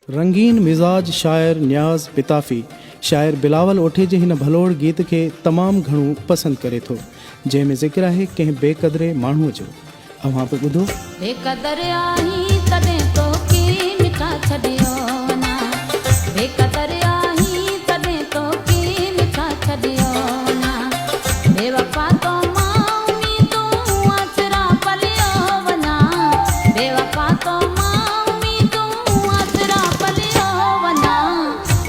रंगीन मिजाज शायर न्याज़ पिताफ़ी शायर बिलावल ओठे जे हिन भलोड़ गीत के तमाम घणो पसंद करे थो, जंहिंमें ज़िक्र है कंहिं बेक़दरे माण्हूअ जो। अव्हां पे ॿुधो। बेक़दर आही तॾहिं तोखे मिठा छॾियो वञा, बेक़दर आही तॾहिं तोखे मिठा छॾियो वञा, बेवफ़ा तो मां उम्मीदूं आसरा पलियो वञा, बेवफ़ा तो मां उम्मीदूं आसरा पलियो वञा,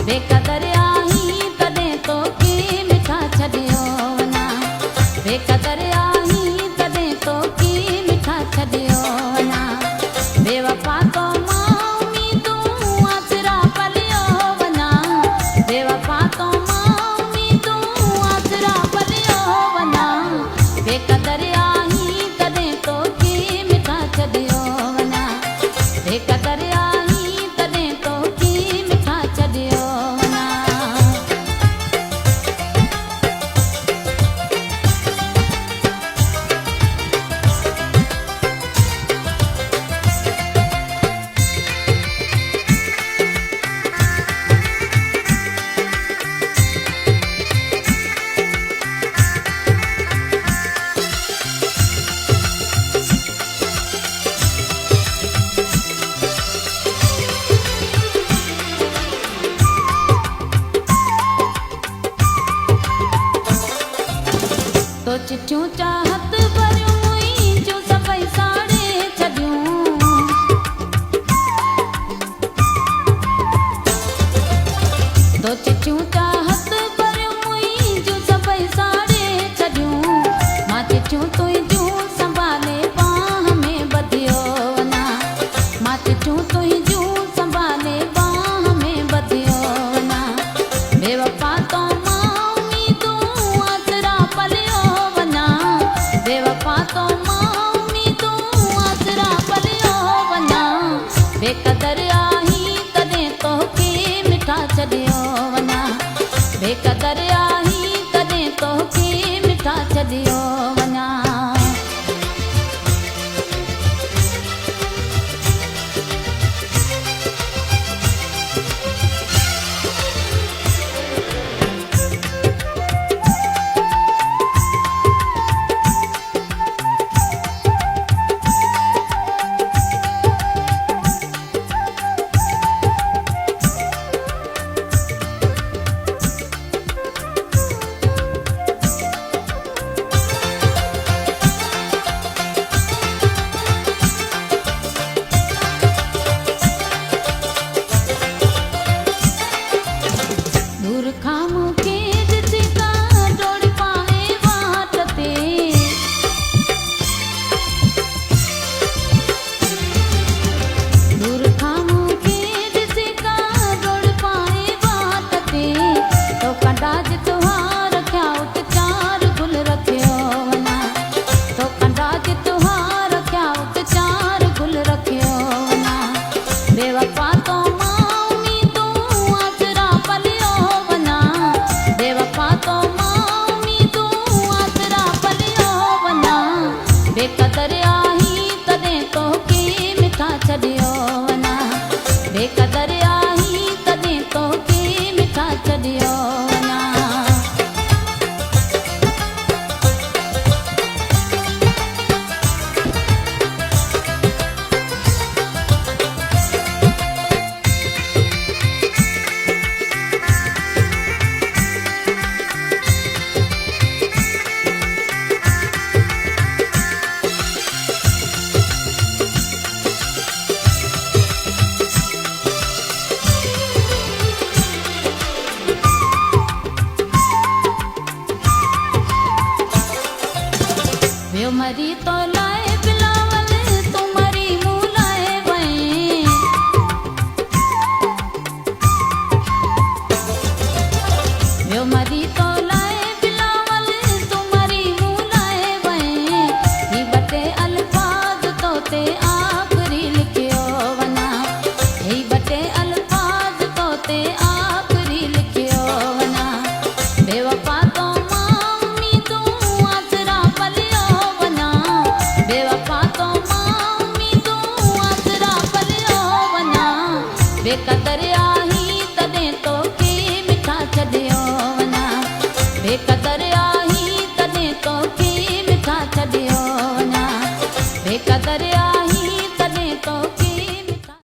बेक़दर आही तॾहिं तोखे मिठा छॾियो वञा, बेक़दर आही तॾहिं तोखे मिठा छॾियो वञा, बेवफ़ा तो मां उम्मीदूं आसरा पलियो वञा, बेवफ़ा तो मां उम्मीदूं आसरा पलियो वञा, बेक़दर आही तॾहिं तोखे मिठा छॾियो वञा, बेक़दर आही तॾहिं तोखे मिठा छॾियो वञा। तो चिठियूं चाहत भरियूं मुंहिंजूं सभई साड़े छॾियूं, तो चिठियूं चाहत भरियूं मुंहिंजूं सभई साड़े छॾियूं, मां चिठियूं तुंहिंजूं संभाले बाह में ॿधियो वञा, मां चिठियूं तुंहिंजूं संभाले बाह में ॿधियो वञा, बेवफ़ा तो मां उम्मीदूं आसरा पलियो वञा, बेवफ़ा तो मां उम्मीदूं आसरा पलियो वञा, बेक़दर आही तॾहिं तोखे मिठा छॾियो वञा, बेक़दर आही तॾहिं तोखे मिठा छॾियो वञा। दूर खां मूंखे ॾिसी का डोड़ पाए वाट ते, दूर खां मूंखे ॾिसी का डोड़ पाए वाट ते, तो कंडाज तुहार रखिया उत चार गुल रखियो वञा, तो कंडाज तुहार रखिया उत चार गुल रखियो वञा, बेवफ़ा तो मां उम्मीदूं आसरा पलियो वञा, बेवफ़ा तो मां उम्मीदूं आसरा पलियो वञा, बेक़दर आही तॾहिं तोखे मिठा छॾियो वञा, बेक़दर आही तॾहिं तोखे मिठा छॾियो वञा। वियो मरी तो लाए बिलावल तूं मरी मूं लाए वएं, वियो मरी तो लाए बिलावल तूं मरी मूं लाए वएं, ही ॿ टे अल्फाज़ तो ते आख़िरी लिखियो वञा, ही ॿ टे अल्फाज़ तो ते आख़िरी लिखियो वञा, बेवफ़ा तो मां उम्मीदूं आसरा पलियो वञा, बेवफ़ा तो मां उम्मीदूं आसरा पलियो वञा, बेक़दर बेकदर आही तॾहिं तोखे मिठा छॾियो वञा बेकदर आही तॾहिं तोखे मिठा छॾियो वञा बेकदर